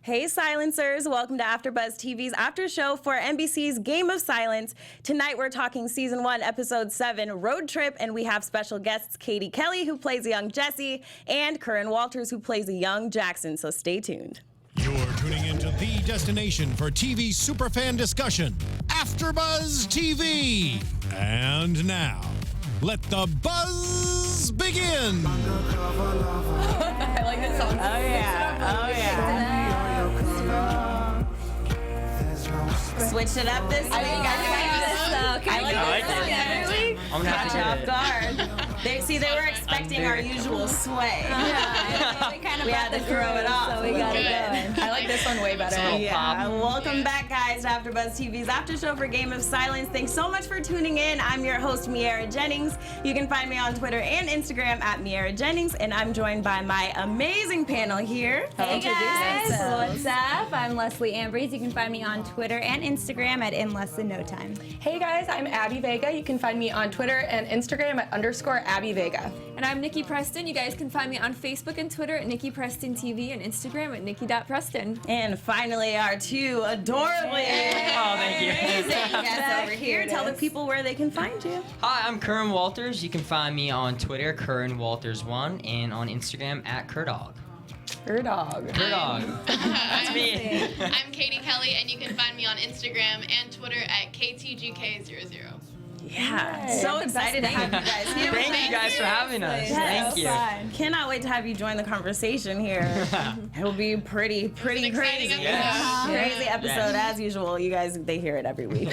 Hey Silencers, welcome to AfterBuzz TV's after show for NBC's Game of Silence. Tonight we're talking Season 1, Episode 7, Road Trip, and we have special guests Katie Kelly, who plays a young Jesse, and Curran Walters, who plays a young Jackson, so stay tuned. You're tuning into the destination for TV superfan discussion, AfterBuzz TV. And now, let the buzz begin. I like this song. Oh yeah, oh yeah. Switch it up this week. I like this. I'm gonna have to off guard. They were expecting our usual sway. Yeah, we had to throw it off. So we got it going. I like this one way better. Yeah. Welcome back, guys, to AfterBuzz TV's after show for Game of Silence. Thanks so much for tuning in. I'm your host, Miaira Jennings. You can find me on Twitter and Instagram at Miaira Jennings, and I'm joined by my amazing panel here. Hey guys, what's up? I'm Leslie Ambriz. You can find me on Twitter and Instagram at In Less Than No Time. Hey guys, I'm Abby Vega. You can find me on Twitter and Instagram at _Abby Vega. And I'm Nikki Preston. You guys can find me on Facebook and Twitter at Nikki Preston TV and Instagram at Nikki.Preston. And finally, our two adorably thank you. amazing guests over here. Tell the people where they can find you. Hi, I'm Curran Walters. You can find me on Twitter, Curran Walters1, and on Instagram at Curdog. Curdog. Curdog. That's me. I'm Katie Kelly, and you can find me on Instagram and Twitter at KTGK00. Yeah, so excited to have you guys here. Thank you guys for having us. Thank you. Cannot wait to have you join the conversation here. It'll be pretty crazy. Yes. Crazy episode as usual. You guys, they hear it every week.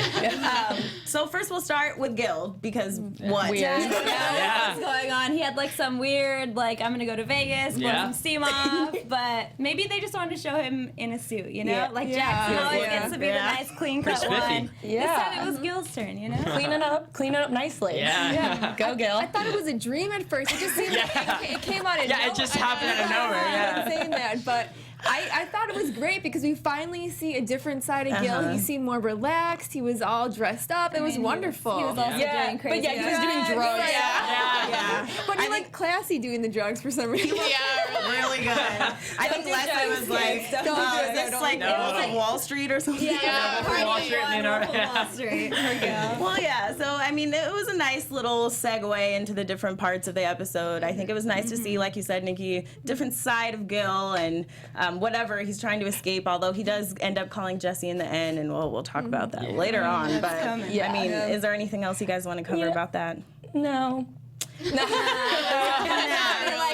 So first we'll start with Gil, because what? Weird. What's going on? He had like some weird, like, I'm gonna go to Vegas, blow some steam off, but maybe they just wanted to show him in a suit, you know? Yeah. Like Jackson always gets to be the nice clean cut Pretty spiffy. one. Yeah. This time it was Gil's turn, you know? Clean it up nicely. Yeah. Go, Gil. I thought it was a dream at first. It just seemed like it came out of nowhere. Yeah, it just happened out of nowhere. I'm saying that, but I thought it was great because we finally see a different side of Gil. He seemed more relaxed. He was all dressed up. It was wonderful. He was also doing crazy. But yeah, he was doing drugs. Yeah. But he looked classy doing the drugs for some reason. Really good. I think Leslie was like, is this like Wall Street or something? Yeah, Wall Street, Leonardo. Wall Street. Well, yeah, so I mean, it was a nice little segue into the different parts of the episode. I think it was nice to see, like you said, Nikki, different side of Gil and whatever he's trying to escape, although he does end up calling Jesse in the end, and we'll talk about that later on. But I mean, is there anything else you guys want to cover about that? No. Like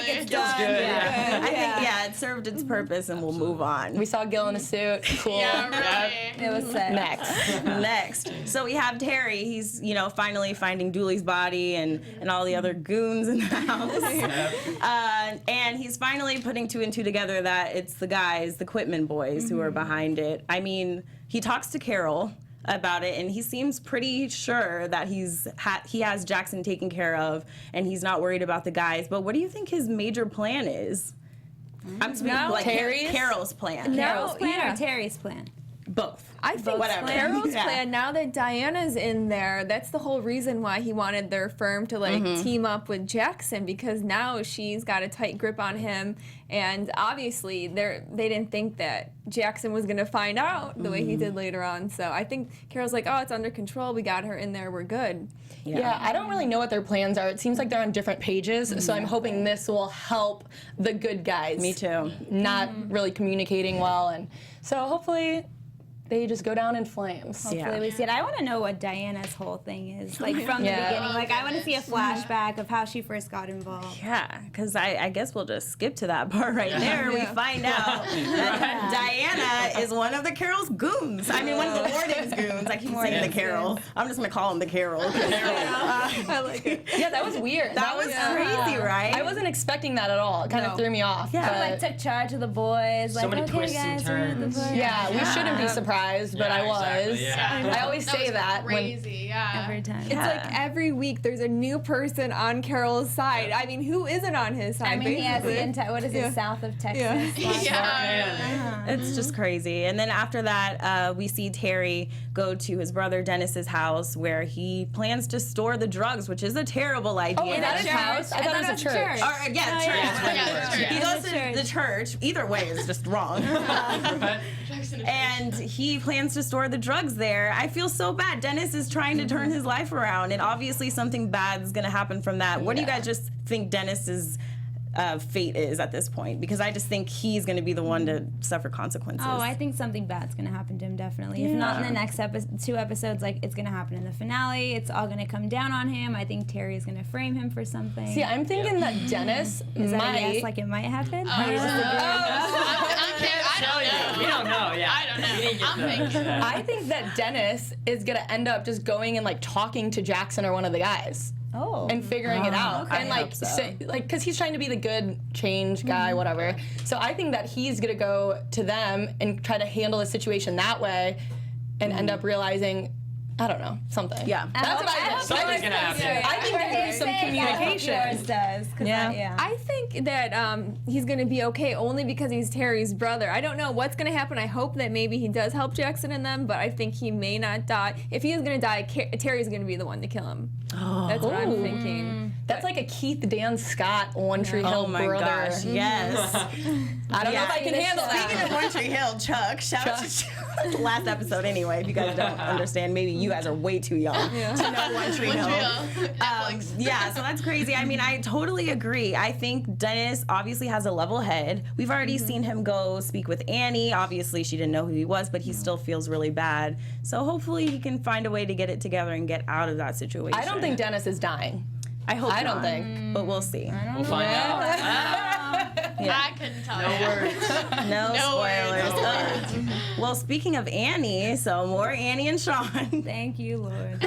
it's done. Good. I think, it served its purpose, and we'll move on. We saw Gil in a suit. Cool. It was set. Next. So we have Terry. He's, finally finding Dooley's body and all the other goons in the house. And he's finally putting two and two together that it's the guys, the Quitman boys, who are behind it. I mean, he talks to Carol about it, and he seems pretty sure that he has Jackson taken care of, and he's not worried about the guys. But what do you think his major plan is? I'm speaking like Carol's plan. Carol's plan or Terry's plan? Both. I think Whatever. Carol's plan, now that Diana's in there, that's the whole reason why he wanted their firm to team up with Jackson, because now she's got a tight grip on him, and obviously they didn't think that Jackson was going to find out the way he did later on. So I think Carol's like, oh, it's under control. We got her in there. We're good. Yeah, I don't really know what their plans are. It seems like they're on different pages, so I'm hoping this will help the good guys. Me too. Not really communicating well, and so hopefully they just go down in flames. Hopefully we see it. I want to know what Diana's whole thing is, like from the beginning. Like I want to see a flashback of how she first got involved. Yeah, because I guess we'll just skip to that part right there. We find out that Diana is one of the Carol's goons. I mean, one of the warden's goons. I keep saying the Carol. I'm just going to call him the Carol. I like it. Yeah, that was weird. That was crazy, right? I wasn't expecting that at all. It kind of threw me off. Yeah. She like took charge of the boys. So like, many okay, twists and guys, we're turns. the boys. Yeah, we shouldn't be surprised surprised, but I was. Exactly, yeah. I always say was that crazy, yeah. Every time. It's like every week there's a new person on Carol's side. I mean, who isn't on his side? I mean, he has the basically? what is it, south of Texas? Yeah. It's just crazy. And then after that, we see Terry go to his brother Dennis's house where he plans to store the drugs, which is a terrible idea. Oh, is that his house? I thought it was a church. Or, yeah, church. Yeah, He church. goes to the church. Either way is just wrong. And he plans to store the drugs there. I feel so bad. Dennis is trying to turn his life around, and obviously something bad is going to happen from that. What do you guys just think Dennis's fate is at this point? Because I just think he's going to be the one to suffer consequences. Oh, I think something bad's gonna happen to him, definitely. If not in the next 2 episodes, like it's gonna happen in the finale. It's all gonna come down on him. I think Terry's gonna frame him for something. See, I'm thinking that Dennis Is that might. a yes, like it might happen? I'm kidding. I don't know. We don't know, yeah. I don't know. We didn't get I'm the- thinking. I think that Dennis is gonna end up just going and like talking to Jackson or one of the guys. Oh. And figuring it out, I and like, hope so. say, like, because he's trying to be the good change guy, whatever. So I think that he's gonna go to them and try to handle the situation that way, and end up realizing, I don't know, something. Yeah. That's what I think. Something's gonna happen. I think there's gonna be some communication. Yours does. Yeah. I think that he's going to be okay only because he's Terry's brother. I don't know what's going to happen. I hope that maybe he does help Jackson and them, but I think he may not die. If he is going to die, Terry's going to be the one to kill him. That's what I'm thinking. That's like a Keith Dan Scott One Tree Hill Oh my brother. gosh, yes. I don't know if I can handle Speaking that. of One Tree Hill, Chuck, shout out to Chuck. Last episode anyway, if you guys don't understand, maybe you guys are way too young to know One Tree Hill. Netflix. Yeah, so that's crazy. I mean, I totally agree. I think Dennis obviously has a level head. We've already seen him go speak with Annie. Obviously, she didn't know who he was, but he still feels really bad. So hopefully he can find a way to get it together and get out of that situation. I don't think Dennis is dying. I hope I don't not, think. but we'll see. We'll find out. I couldn't tell you. Words. No spoilers. words. Ugh. Well, speaking of Annie, so more Annie and Sean. Thank you, Lord.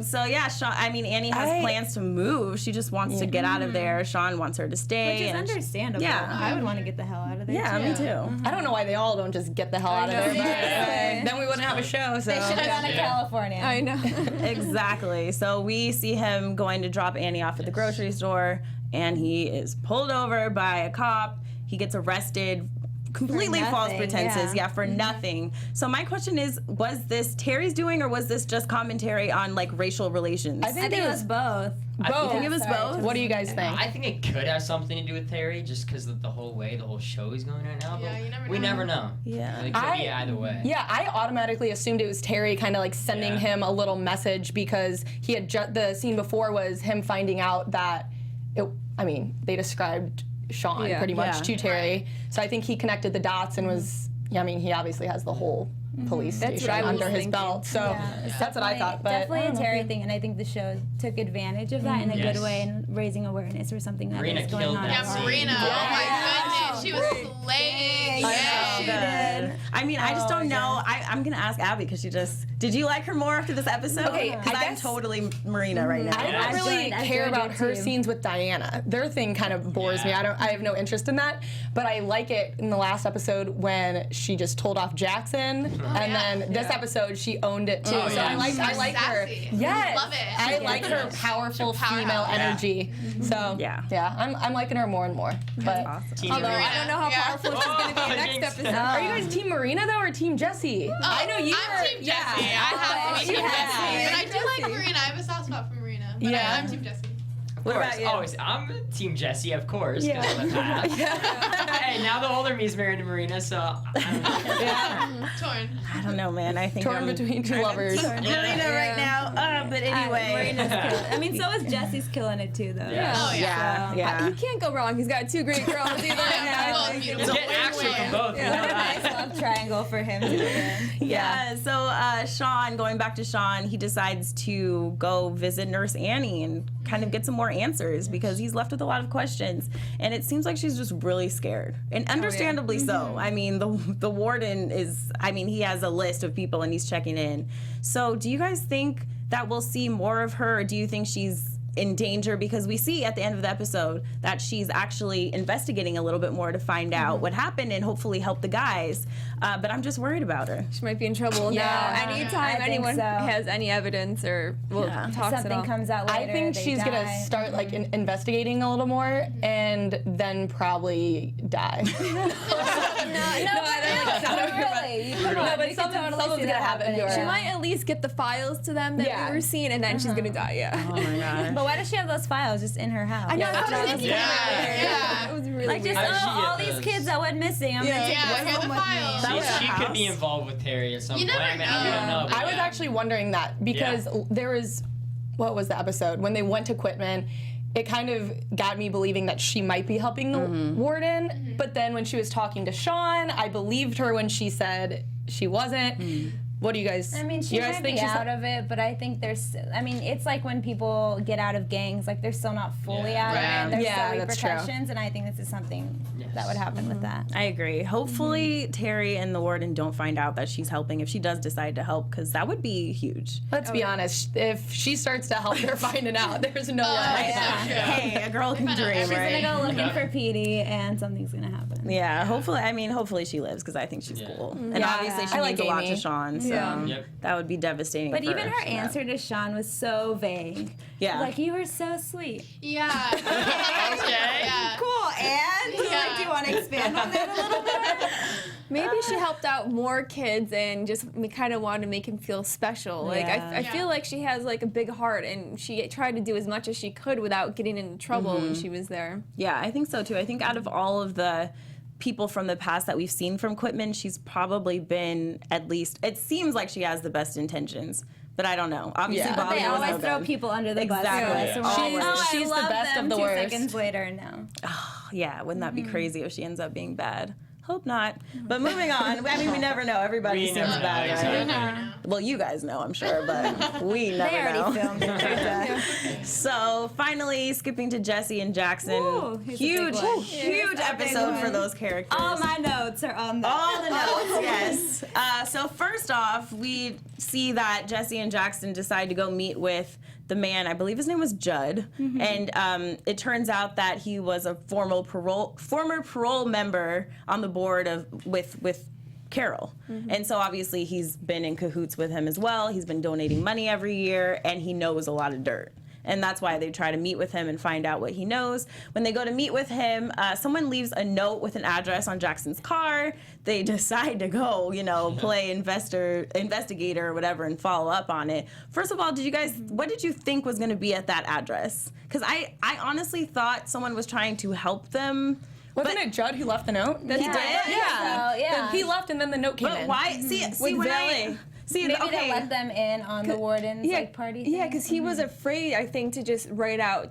So yeah, Sean. I mean, Annie has plans to move. She just wants to get out of there. Sean wants her to stay. Which is and understandable. Yeah. I would want to get the hell out of there. yeah, too. me too. I don't know why they all don't just get the hell out of there. But then we wouldn't have a show. So They should have gone to California. I know. Exactly. So we see him going to drop Annie off at the grocery store, and he is pulled over by a cop. He gets arrested. Completely false nothing, pretenses, yeah. for nothing. So my question is, was this Terry's doing, or was this just commentary on like racial relations? I think it was both. You think it was Sorry, both? What do you guys think? I think it could have something to do with Terry, just because of the whole show is going right now. Yeah, but you never we know. never know. Yeah. It could be either way. Yeah, I automatically assumed it was Terry kind of like sending Yeah. him a little message because he had the scene before was him finding out that they described Sean pretty much to Terry. So I think he connected the dots and was he obviously has the whole police That's station what I was under his thinking. belt. So that's what I thought. But Definitely I a don't know. Terry thing, and I think the show took advantage of that in a Yes. good way and raising awareness for something that Marina is going killed on. that Yeah, at large. Marina. Oh my goodness. She was slaying. Yeah, Yes. she did. I mean, I just don't know. I'm gonna ask Abby because did you like her more after this episode? Okay, because I I'm guess- totally Marina right now. I don't really I care joined about your her team. scenes with Diana. Their thing kind of bores me. I have no interest in that. But I like it in the last episode when she just told off Jackson, and then this episode she owned it too. Oh, so yeah. I like her. Sassy. Yes, Love it. I like her powerful Powerhouse. female Yeah. energy. So Yeah. I'm liking her more and more. But Team Although Marina. I don't know how Yeah. powerful she's going to be next Jinx. episode. are you guys Team Marina though or Team Jesse? I know you I'm were. Team Jesse. I have to be Team Yeah. Jesse. But I do like Marina. I have a soft spot for Marina. But Yeah. I'm Team Jesse. What Of about course, you? always. I'm Team Jesse, of course, because of the past. Hey, now the older me's married to Marina, so I don't know. Torn. I don't know, man. I think Torn I'm between two lovers. Marina right now. But anyway. Marina's killing. I mean, so is Jesse's killing it too, though. Yeah. Oh, yeah. Yeah. You can't go wrong. He's got two great girls either. Well, beautiful. Get action from both. What a nice love triangle for him to be in. Yeah, so Sean, going back to Sean, he decides to go visit Nurse Annie and kind of get some more answers because he's left with a lot of questions. And it seems like she's just really scared. And understandably so. I mean, the warden he has a list of people and he's checking in. So do you guys think that we'll see more of her, or do you think she's in danger, because we see at the end of the episode that she's actually investigating a little bit more to find out what happened and hopefully help the guys. But I'm just worried about her. She might be in trouble now. Anytime anyone has any evidence or talks at Something all. comes out later. I think she's gonna start like investigating a little more and then probably die. But someone's gonna happen to her. She might at least get the files to them that we were seeing, and then she's gonna die. Oh my god. But why does she have those files just in her house? I know. That's what I was thinking. It was really Like, just weird. all these kids that went missing. I'm gonna take Yeah, this here are the home with me. files. She could be involved with Terry at some You point. never I mean, we don't know. know. but I was yeah. actually wondering that because there was, what was the episode? When they went to Quitman, it kind of got me believing that she might be helping the warden. But then when she was talking to Sean, I believed her when she said she wasn't. What do you guys? I mean, she you guys might think be she's out of it, but I think there's. I mean, it's like when people get out of gangs, like they're still not fully out of it. There's Yeah, still that's true. repercussions, and I think this is something that would happen with that. I agree. Hopefully Terry and the warden don't find out that she's helping if she does decide to help, because that would be huge. Let's be honest. If she starts to help, they're finding out. There's no way. Hey, a girl can dream, She's right? gonna go looking for Petey, and something's gonna happen. Yeah, hopefully she lives, because I think she's cool. And obviously she I means like a lot Amy. to Sean, so Yep. that would be devastating But for even her so answer to Sean was so vague. Yeah. Like, you were so sweet. Yeah. Yeah. Cool, and? Like, do you want to expand on that a little bit? Maybe she helped out more kids and just kind of wanted to make him feel special. Like I feel like she has like a big heart, and she tried to do as much as she could without getting into trouble when she was there. Yeah, I think so too. I think out of all of the people from the past that we've seen from Quitman, she's probably been, at least, it seems like she has the best intentions. But I don't know. Obviously, Yeah. Bobby They was always no throw good. people under the bus. Exactly. So Always. She's the I love best them of the 2 worst. seconds later, no. Yeah, wouldn't that be crazy if she ends up being bad? Hope not. But moving on. I mean, we never know. Everybody We seems never know, bad, exactly. right? Well, you guys know, I'm sure, but we never They already know. filmed it. So finally, skipping to Jesse and Jackson. Ooh, here's a big one. Huge episode for those characters. All my notes are on that. All the notes, yes. So first off, we see that Jesse and Jackson decide to go meet with the man, I believe his name was Judd, and it turns out that he was a former parole member on the board with Carol. And so obviously he's been in cahoots with him as well. He's been donating money every year, and he knows a lot of dirt. And that's why they try to meet with him and find out what he knows. When they go to meet with him, someone leaves a note with an address on Jackson's car. They decide to go, play investigator or whatever and follow up on it. First of all, what did you think was going to be at that address? Because I honestly thought someone was trying to help them. Wasn't it Judd who left the note? He did? Yeah. He left and then the note came But in. why? Maybe to let them in on the warden's party thing. Yeah, because he was afraid, I think, to just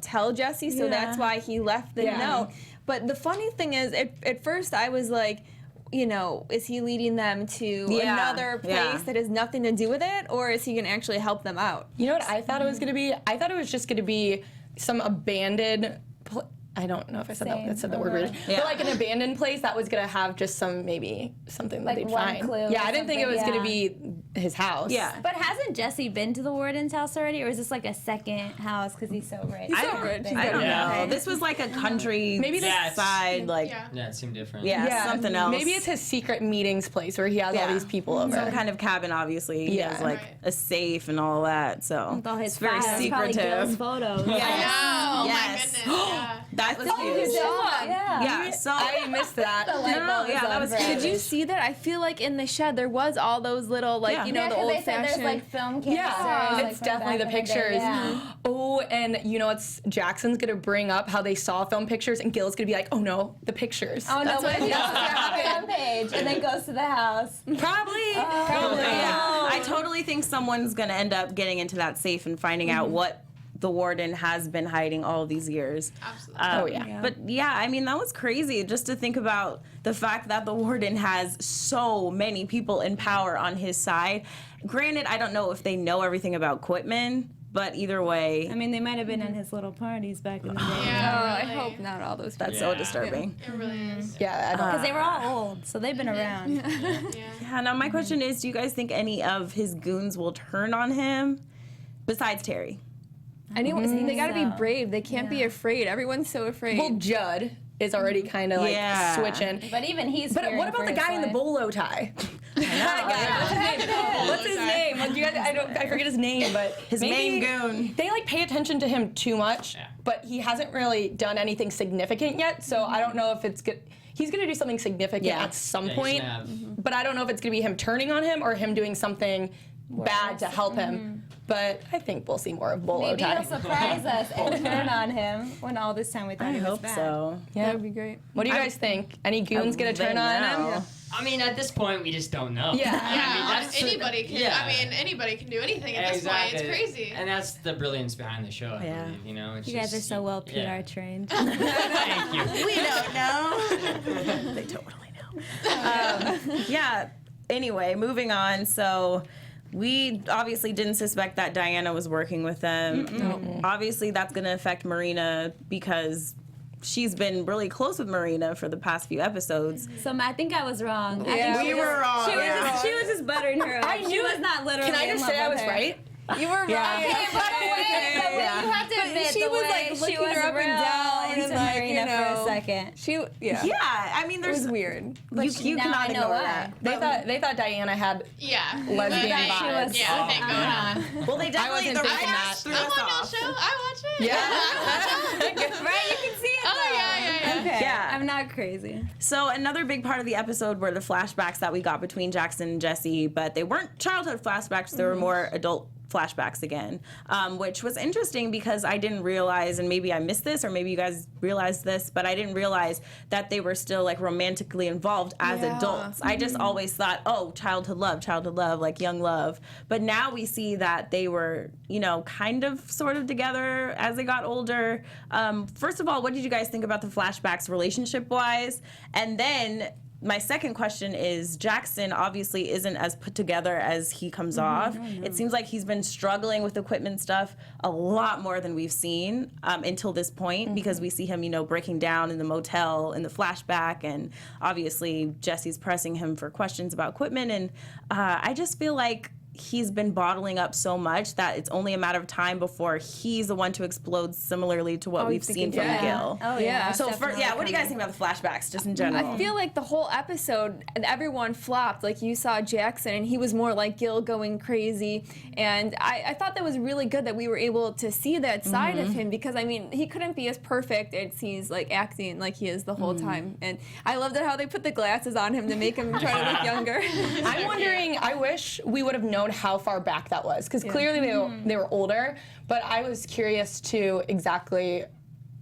tell Jesse, so that's why he left the note. But the funny thing is, at first I was like, is he leading them to another place that has nothing to do with it, or is he going to actually help them out? You know what I thought it was going to be? I thought it was just going to be some abandoned I don't know if I said that word right. Yeah. But like an abandoned place that was gonna have just something that Like they'd one find. clue Yeah, or I didn't think it was something, gonna be his house. Yeah. But hasn't Jesse been to the warden's house already, or is this like a second house because he's so rich? He's so rich. I don't Yeah. know. This was like a country Maybe side, like Yeah, it seemed different. something else. Maybe it's his secret meetings place where he has all these people over. Some kind of cabin, obviously. He has like a safe and all that. So With all his it's very files, probably Gil's secretive. photos. Yes. Oh Yes. my goodness. Yeah. That was huge. Yeah. So I missed that. that was Did huge. you see that? I feel like in the shed there was all those little, Yeah. the Yeah, 'cause old they said there's fashioned. like film canisters. Yeah, like, it's from definitely the back in day, pictures. yeah. Oh, and it's Jackson's gonna bring up how they saw film pictures, and Gil's gonna be like, "Oh no, the pictures." Oh no, That's what wait, he that's does. their fan page, and then goes to the house. Probably. Yeah. I totally think someone's going to end up getting into that safe and finding out what the warden has been hiding all these years. Absolutely. But yeah, I mean, that was crazy just to think about the fact that the warden has so many people in power on his side. Granted, I don't know if they know everything about Quitman, but either way, I mean, they might have been in his little parties back in the day. Yeah, I really. hope not all those. that's so disturbing. It really is. Yeah, I don't. Because they were all old, so they've been around. Yeah, now my question is, do you guys think any of his goons will turn on him besides Terry? Anyone, they got to be brave. They can't be afraid. Everyone's so afraid. Well, Judd is already kind of like switching. But even he's. But what about the guy in the bolo tie? What's his name? Like, you guys, I forget his name, but his main goon. They like pay attention to him too much, but he hasn't really done anything significant yet. So I don't know if it's good. He's gonna do something significant at some point, but I don't know if it's gonna be him turning on him or him doing something bad to help him. But I think we'll see more of Bolo Maybe Tie. he'll surprise us and turn on him when all this time we thought he was bad. So. Yeah. That would be great. What do you guys think? Any goons gonna turn on him? Yeah. I mean, at this point, we just don't know. Yeah. I mean, Anybody can. Yeah. I mean, anybody can do anything at this point. It's crazy. And that's the brilliance behind the show. I believe, you know, it's You guys are just, so well PR trained. Thank you. We don't know. They totally know. Yeah. Anyway, moving on. So we obviously didn't suspect that Diana was working with them. Obviously, that's going to affect Marina because she's been really close with Marina for the past few episodes. So I think I was wrong. I Yeah, think we were wrong. She was just buttering her up. She was not literally. Can I just say I was right? You were right. Okay, but you have to admit she the was way like she looking was her up and real down into and like, Marina you know, for a second. Yeah, I mean, It there's was weird. you now cannot I know ignore why. that. They thought Diana had Yeah. lesbian Like, vibes. Yeah, thing going on. Well, they definitely wasn't the thinking writers that. threw I'm us on off. that show. I watch it. Yeah. Right? You can see it. Oh, though. yeah. Okay. Yeah. I'm not crazy. So another big part of the episode were the flashbacks that we got between Jackson and Jesse, but they weren't childhood flashbacks. They were more adult flashbacks again, which was interesting because I didn't realize, and maybe I missed this, or maybe you guys realized this, but I didn't realize that they were still like romantically involved as adults. I just always thought, oh, childhood love, like young love. But now we see that they were, you know, kind of sort of together as they got older. First of all, what did you guys think about the flashbacks relationship-wise? And then my second question is, Jackson obviously isn't as put together as he comes off. It seems like he's been struggling with equipment stuff a lot more than we've seen until this point, because we see him, you know, breaking down in the motel in the flashback, and obviously Jesse's pressing him for questions about equipment, and I just feel like he's been bottling up so much that it's only a matter of time before he's the one to explode, similarly to what we've seen from Gil. Oh Yeah. So, what do you guys think about the flashbacks, just in general? I feel like the whole episode, everyone flopped. Like, you saw Jackson, and he was more like Gil, going crazy. And I thought that was really good that we were able to see that side of him, because, I mean, he couldn't be as perfect as he's, like, acting like he is the whole time. And I loved it how they put the glasses on him to make him try to look younger. I'm wondering, I wish we would have known how far back that was, because clearly they were older, but I was curious to exactly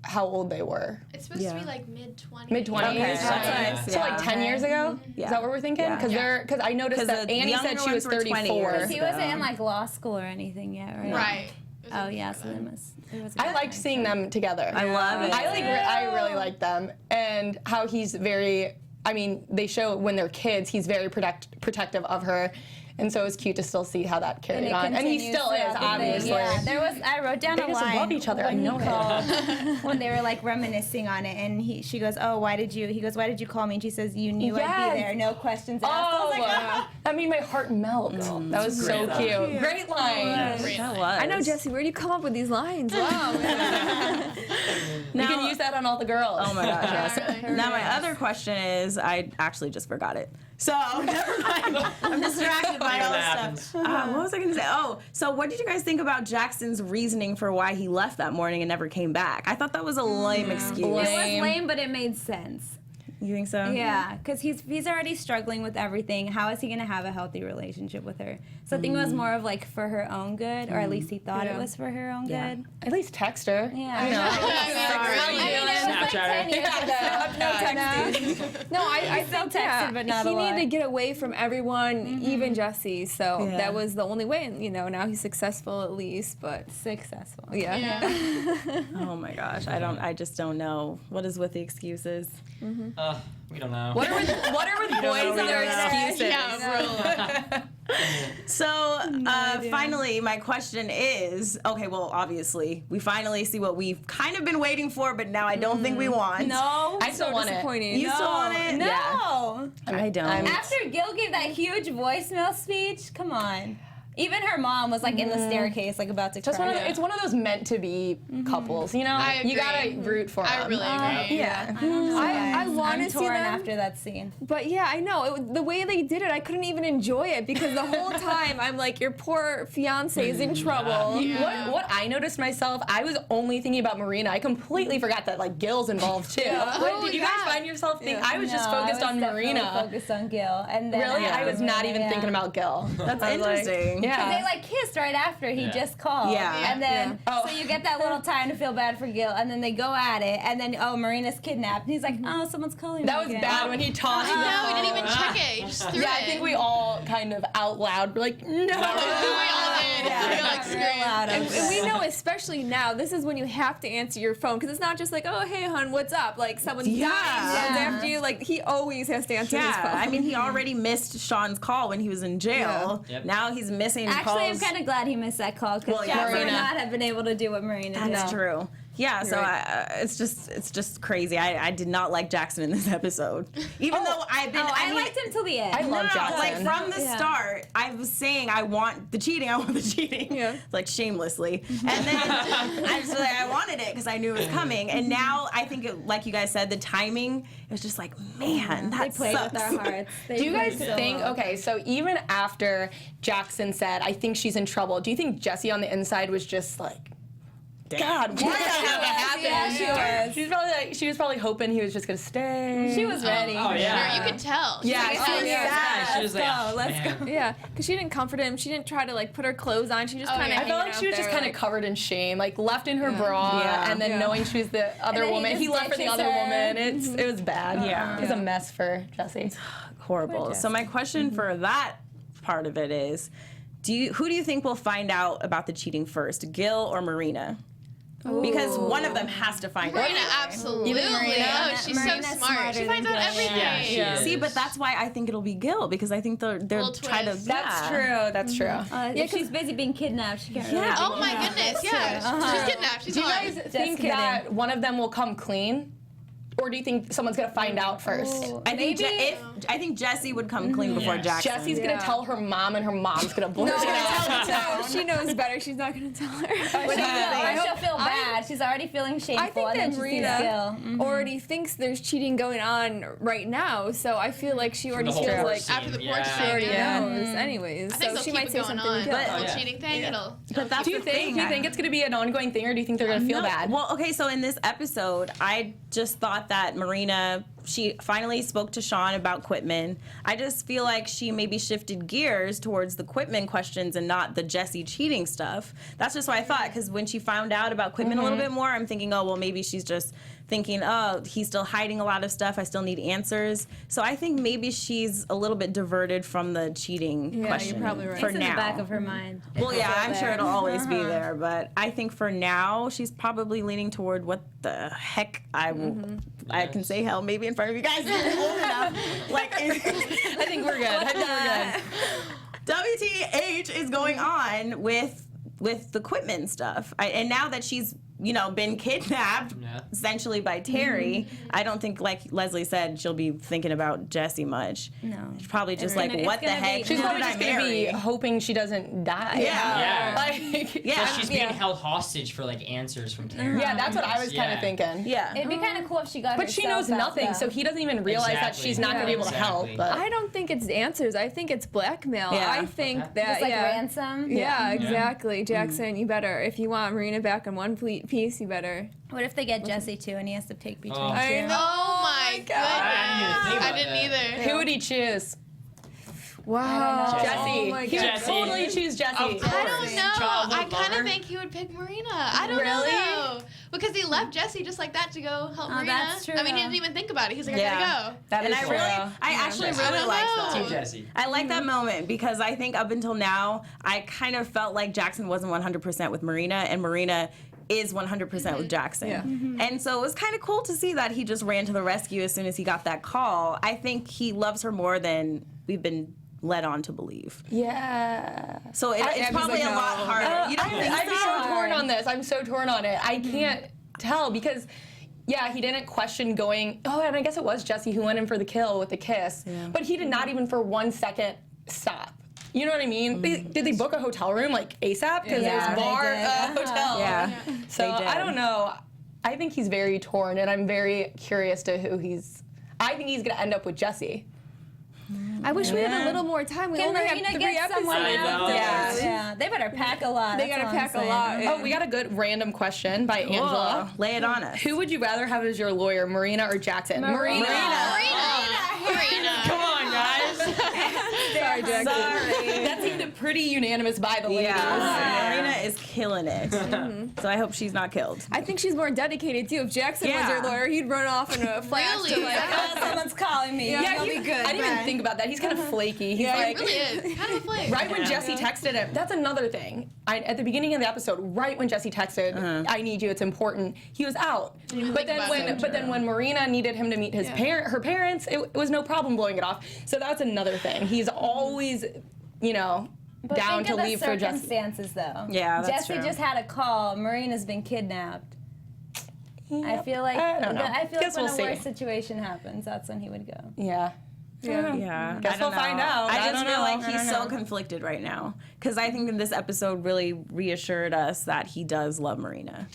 how old they were. It's supposed to be like mid-20s. Mid-20s? Okay. So like 10 years ago? Is that what we're thinking? Because I noticed that the Annie said younger she was ones were 20 34. years. He wasn't in like law school or anything yet, right? Right. Oh yeah, so they must. I liked seeing them together. I love it. I really like them, and how he's very. I mean, they show when they're kids, he's very protective of her. And so it was cute to still see how that carried on. And he still is, obviously. Yeah, I wrote down They a just line love each other, I when he know it. called, when they were like reminiscing on it, and she goes, oh, he goes, why did you call me? And she says, you knew I'd Yes. be there, no questions asked. I was like, that made my heart melt. That was so cute. Great line. That was. I know, Jesse, where do you come up with these lines? Wow. You can use that on all the girls. Oh my gosh, yes. Now my other question is, I actually just forgot it. So never mind. I'm distracted by all this stuff. What was I going to say? Oh, so what did you guys think about Jackson's reasoning for why he left that morning and never came back? I thought that was a lame excuse. it was lame, but it made sense. You think so? Yeah, because he's already struggling with everything. How is he going to have a healthy relationship with her? So I think it was more of like for her own good, or at least he thought it was for her own good. At least text her. Yeah. You know. I mean, it was like 10 years ago. No, I still think texted, but not a he lot. needed to get away from everyone, even Jesse. So that was the only way. And, you know, now he's successful at least, but Successful. yeah. Oh my gosh, I just don't know. What is with the excuses? We don't know. What are with boys and their excuses? Yeah, really. So finally, my question is, okay, well, obviously, we finally see what we've kind of been waiting for, but now I don't think we want. No. I still want it. Disappointing. You still want it? No. I don't. After Gil gave that huge voicemail speech, come on. Even her mom was like in the staircase, like about to cry. It's one of those meant to be couples, you know? I agree. You gotta root for them. I really agree. Yeah. I want to see torn them after that scene. But yeah, I know the way they did it. I couldn't even enjoy it because the whole time I'm like, your poor fiance is in trouble. What I noticed myself, I was only thinking about Marina. I completely forgot that like Gil's involved too. Did you guys find yourself thinking? I was just focused on Marina. Focused on Gil, and then Really, I was not even thinking about Gil. That's interesting. Yeah. They like kissed right after he just called. Yeah. And then so you get that little time to feel bad for Gil, and then they go at it, and then Marina's kidnapped, and he's like, oh, someone's calling me. That was again. bad when he tossed the No, phone. we didn't even check it. He just threw it. Yeah, I think we all kind of out loud were like, no. We all did. We all like screamed. And we know, especially now, this is when you have to answer your phone because it's not just like, oh, hey, hon, what's up? Like someone's dying after you. Like he always has to answer his phone. I mean, he already missed Sean's call when he was in jail. Yeah. Yep. Now he's missing calls. Actually, I'm kind of glad he missed that call because Jack would Marina. not have been able to do what Marina did. That's true. Yeah, so it's just crazy. I did not like Jackson in this episode, even though I've been. I mean, liked him till the end. I love Jackson. Like from the start, I was saying I want the cheating, like shamelessly, and then I was like I wanted it because I knew it was coming, and now I think like you guys said, the timing it was just like man, that They played sucks. with our hearts. They Do you guys played so think, well. okay, so even after Jackson said, I think she's in trouble, do you think Jessie on the inside was just like, God, why did that happen? Yeah, She was probably hoping he was just gonna stay. She was ready. Oh yeah. Sure, you could tell. She's Yeah, like, she oh, was yeah. sad. She was like, Let's go. Yeah, because she didn't comfort him. She didn't try to like put her clothes on. She just kind of. yeah. I felt like she was just kind of covered in shame, like left in her bra, Yeah. and then knowing she was the other then he woman. just He left for the ditches other her. woman. It was bad. Yeah. It was a mess for Jessie. Horrible. So my question for that part of it is, who do you think will find out about the cheating first, Gil or Marina? Because one of them has to find Marina, out. absolutely. Marina. Oh, she's Marina's so smart. smarter She finds than out Gil. everything. Yeah, she is. See, but that's why I think it'll be Gil because I think they're Little trying to. twist. That's true. That's true. If she's busy being kidnapped, she can't really. Oh my goodness, yeah. She's kidnapped. She's Do you gone. guys think kidding. that one of them will come clean? Or do you think someone's gonna find out first? I think I think Jessie would come clean before Yes. Jackson. Jesse's gonna tell her mom, and her mom's gonna blurt it out. No, she knows better. She's not going to tell her. She'll feel bad. She's already feeling shameful. I think and that then she sees Marina Gil. already thinks there's cheating going on right now, so I feel like she already The whole feels porch like scene. After the porch Yeah. scene, she already yeah. knows anyways. I think So they'll she keep might it say going something on. to Gil. The whole But- cheating thing, it'll But that's Do you the think? thing. Do you think it's gonna be an ongoing thing, or do you think they're gonna feel No. bad? Well, okay, so in this episode, I just thought that Marina, she finally spoke to Sean about Quitman. I just feel like she maybe shifted gears towards the Quitman questions and not the Jessie cheating stuff. That's just what I thought, because when she found out about Quitman a little bit more, I'm thinking, oh, well, maybe she's just thinking, oh, he's still hiding a lot of stuff. I still need answers. So I think maybe she's a little bit diverted from the cheating question. you're probably right. For It's in now. the back of her mind. Well, yeah, I'm sure it'll always be Uh-huh. there, but I think for now she's probably leaning toward what the heck I can say hell maybe in front of you guys. Old enough. Like, I think we're good. I think we're good. WTH is going on with the Quitman stuff, and now that she's been kidnapped essentially by Terry, I don't think, like Leslie said, she'll be thinking about Jessie much. No. She's probably just It's like, gonna what the be- heck? She's Who probably did just I gonna be marry? hoping she doesn't die. Yeah. Like, Yeah. So she's being held hostage for like answers from Terry. yeah, that's what I was kind Yeah. of thinking. Yeah. It'd be kind of cool if she got But she herself knows out, nothing, though. so he doesn't even realize that Exactly. she's not going to be able to help. Exactly. But I don't think it's answers. I think it's blackmail. Yeah. I think that Just like ransom. Yeah, exactly. Jackson, you better. If you want Marina back on one piece, you better. What if they get Jessie too, and he has to pick between Oh. two? I know. Oh my goodness. I I didn't either. who would he choose? Wow. Jessie. Oh my He would Jessie. totally choose Jessie. I don't know. Childhood I kind lover? of think he would pick Marina. I don't Really? know though. Because he left Jessie just like that to go help Marina. that's true. I mean, he didn't even think about it. He's like, Yeah. I gotta go. That And is I true. actually I really don't like know. that. Team Jessie. I like that moment because I think up until now, I kind of felt like Jackson wasn't 100% with Marina, and Marina is 100% with Jackson. Yeah. And so it was kind of cool to see that he just ran to the rescue as soon as he got that call. I think he loves her more than we've been led on to believe. Yeah. So it's Abby's probably like, a lot no. harder. You don't think I'm so? so torn on this. I'm so torn on it. I can't tell because, yeah, he didn't question going, oh, and I guess it was Jessie who went in for the kill with the kiss. But he did not even for 1 second stop. You know what I mean? Did they book a hotel room like ASAP? Because Yeah, it was bar, they did. hotel. Yeah. So They did. I don't know. I think he's very torn, and I'm very curious to who he's. I think he's gonna end up with Jesse. I wish we had a little more time. We Can only Marina have 3 get episodes. someone I else? know. Yeah. They better pack a lot. They that's gotta all I'm pack a saying. lot. Oh, we got a good random question by Angela. Cool. Lay it on us. Who would you rather have as your lawyer, Marina or Jackson? Marina. Marina. Come on, guys. Sorry, Jackson. Sorry. That seemed pretty unanimous by the ladies. Yeah. Marina is killing it. So I hope she's not killed. I think she's more dedicated too. If Jackson was your lawyer, he'd run off in a flash to Really? like. Oh, someone's calling me. Yeah, You'll be good. I didn't even think about that. He's kind of flaky. He's like, It really is. Kind of a flake. right when Jesse texted him, that's another thing. At the beginning of the episode, right when Jesse texted, "I need you, it's important," he was out. But then when Marina needed him to meet his her parents, it was no problem blowing it off. So that's another thing. He's always, But down think to of the leave for Jesse. circumstances, though. Yeah, that's Jesse true. just had a call. Marina's been kidnapped. I feel like I don't know. I feel Guess like when we'll a see. worse situation happens, that's when he would go. Yeah. Yeah, Guess I don't we'll know. find out. I I just don't feel know. like I he's don't so know. conflicted right now because I think in this episode really reassured us that he does love Marina,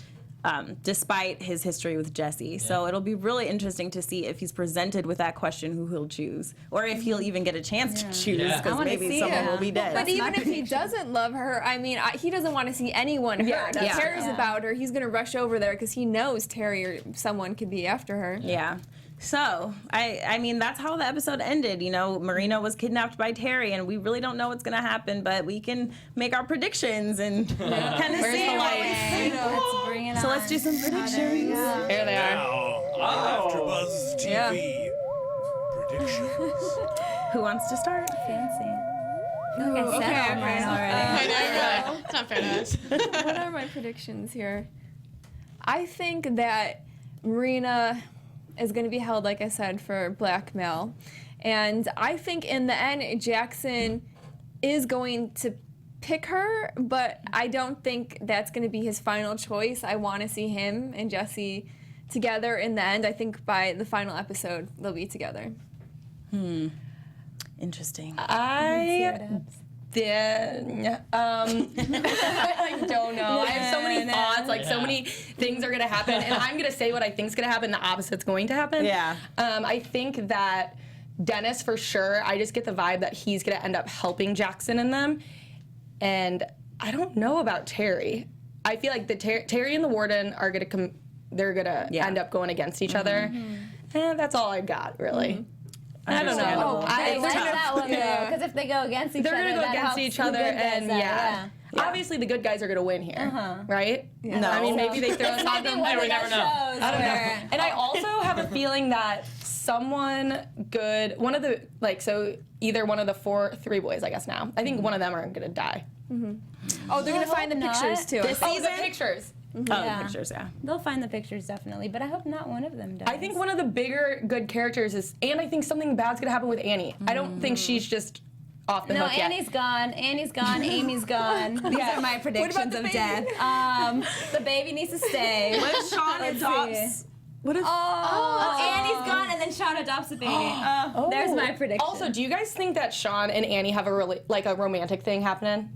despite his history with Jesse. So it'll be really interesting to see if he's presented with that question, who he'll choose, or if he'll even get a chance to choose Yeah. because I wanna maybe see someone it. will be dead. But even if he doesn't love her, I mean, he doesn't want to see anyone hurt. He that's cares true. about her. He's gonna rush over there because he knows Terry or someone could be after her. Yeah. So, I mean, that's how the episode ended. Marina was kidnapped by Terry, and we really don't know what's going to happen, but we can make our predictions and kind of Where's see the what we lights? think. Let's bring it on. So let's do some predictions. Here they are. AfterBuzz TV predictions. Who wants to start? Fancy. Look, I said all mine already. I know, it's not fair to us. What are my predictions here? I think that Marina is going to be held, like I said, for blackmail. And I think in the end, Jackson is going to pick her, but I don't think that's going to be his final choice. I want to see him and Jesse together in the end. I think by the final episode, they'll be together. Interesting. I don't know. I have so many thoughts, like so many things are gonna happen, and I'm gonna say what I think's gonna happen. The opposite's going to happen. Yeah. I think that Dennis for sure. I just get the vibe that he's gonna end up helping Jackson and them, and I don't know about Terry. I feel like the Terry and the warden are gonna come. They're gonna end up going against each other, and that's all I got really. I don't know. Understandable. I like tough. that one, though, because if they go against each They're other, gonna go that against helps each the other, good guys and out, obviously the good guys are gonna win here, right? No. I mean, maybe they throw It's a might be knock one on. of we those never know. shows I don't where- know. And I also have a feeling that someone good, one of the, so either one of the three boys, I guess now. I think one of them are gonna die. Oh, they're going to find the hope pictures not. too. This Oh, season? the pictures. Oh, Yeah. the pictures, yeah. They'll find the pictures definitely, but I hope not one of them does. I think one of the bigger good characters is, and I think something bad's gonna happen with Annie. I don't think she's just off the No, hook yet. Annie's gone. Amy's gone. These are my predictions the of baby? death. The baby needs to stay. What if Sean Let's adopts? see. What if? Annie's gone, and then Sean adopts the baby. There's my prediction. Also, do you guys think that Sean and Annie have a a romantic thing happening?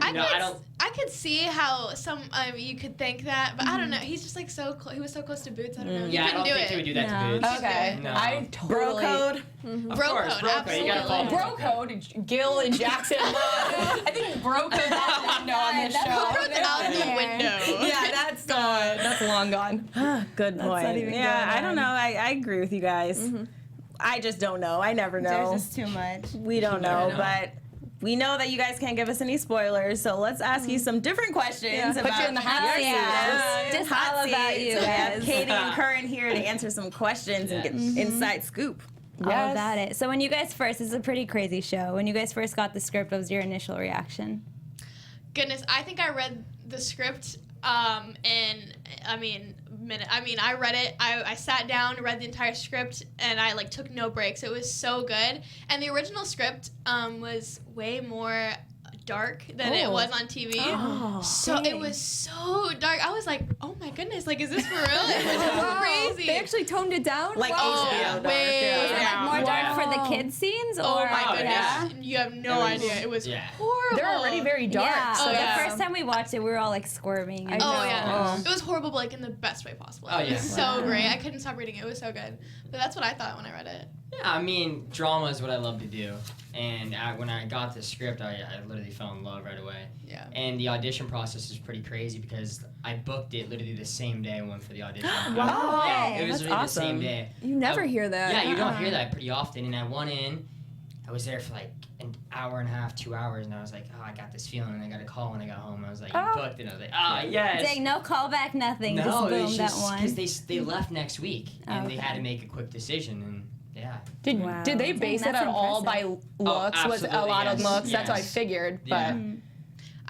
I could see how you could think that, but I don't know. He's just like he was so close to Boots. I don't know. Yeah, I He don't couldn't think do he it. would do that No. to Boots. Okay. No. I Bro totally. code? Of Bro course, code, bro code. You gotta follow absolutely. Bro code, Gil and Jackson. I think bro code's out the window on this show. Bro's out the window. Yeah, that's gone. That's long gone. Good point. not even Yeah, going I don't know. I agree with you guys. I just don't know. I never know. There's just too much. We don't know, but we know that you guys can't give us any spoilers, so let's ask you some different questions Put about you in the hot seat. Yeah. Just hot all about seat. you So we have guys. Katie and Curran here to answer some questions and get inside scoop. All about it. So when you guys first, this is a pretty crazy show. When you guys first got the script, what was your initial reaction? Goodness, I think I read the script I read it. I sat down, read the entire script, and I took no breaks. It was so good. And the original script was way more dark than it was on TV. So it was so dark. I was like, oh my goodness, like, is this for real? It was crazy. They actually toned it down? Like HBO dark. way. Was it like more dark for the kids scenes? Or, Oh my goodness. Yeah. You have no idea. It was horrible. They're already very dark. Yeah. So The first time we watched it, we were all like squirming. And Oh yeah, it was horrible, but like in the best way possible. It was so great. I couldn't stop reading it. It was so good. But that's what I thought when I read it. Yeah, I mean, drama is what I love to do. And when I got the script, I literally fell in love right away. Yeah. And the audition process is pretty crazy because I booked it literally the same day I went for the audition. Wow. Yeah, it was That's really the same awesome. day. You never hear that. Yeah, you don't hear that pretty often. And I went in, I was there for like an hour and a half, 2 hours, and I was like, oh, I got this feeling. And I got a call when I got home. I was like, you booked it. I was like, oh, yes. Dang, no callback, nothing. No, just it boom, was that just one. because they left next week and they had to make a quick decision. And yeah. Did they base it that's at all by looks? Was it a absolutely, lot of yes, looks? That's what I yes. figured. Yeah. But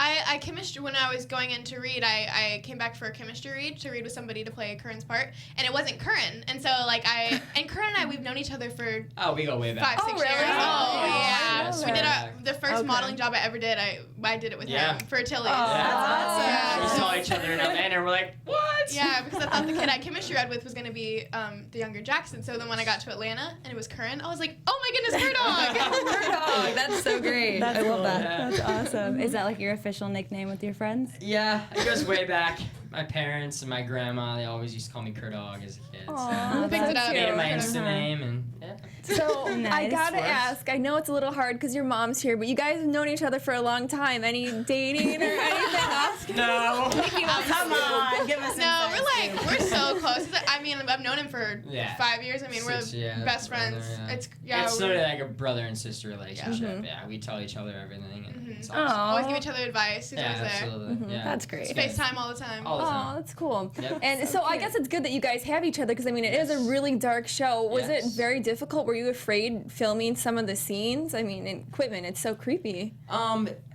I chemistry when I was going in to read, I came back for a chemistry read to read with somebody to play Curran's part, and it wasn't Curran, and so like and Curran and I, we've known each other for We go way back. 5-6 years. really? Oh yeah, Yes, we did yeah. the first modeling job I ever did. I did it with him for Tilly's. Yeah. We Yeah. saw each other in Atlanta and we're like, what? Yeah, because I thought the kid I chemistry read with was going to be the younger Jackson. So then when I got to Atlanta and it was Curran, I was like, oh my goodness, Curdog! that's so great. That's cool. Yeah. That's awesome. Is that like your official nickname with your friends? Yeah, it goes way back. My parents and my grandma, they always used to call me Curdog as a kid. Aw, Picked it that's up. Made it my cute. Insta name and yeah. So I Nice. gotta Works. ask. I know it's a little hard because your mom's here, but you guys have known each other for a long time. Any dating or anything? No. Come on, give us No, insight. we're so close. I mean, I've known him for Yeah. 5 years. I mean, we're 6, yeah, best brother, friends. yeah. It's It's we're- sort of like a brother and sister relationship. Yeah, we tell each other everything and it's awesome. always give each other advice. Who's Yeah, always there. absolutely. Yeah. That's great. FaceTime all the time. All the Oh, time. that's cool. Yep. And so I guess it's good that you guys have each other because I mean it is a really dark show. Was it Yes. very difficult? Were you afraid filming some of the scenes? I mean, equipment, it's so creepy.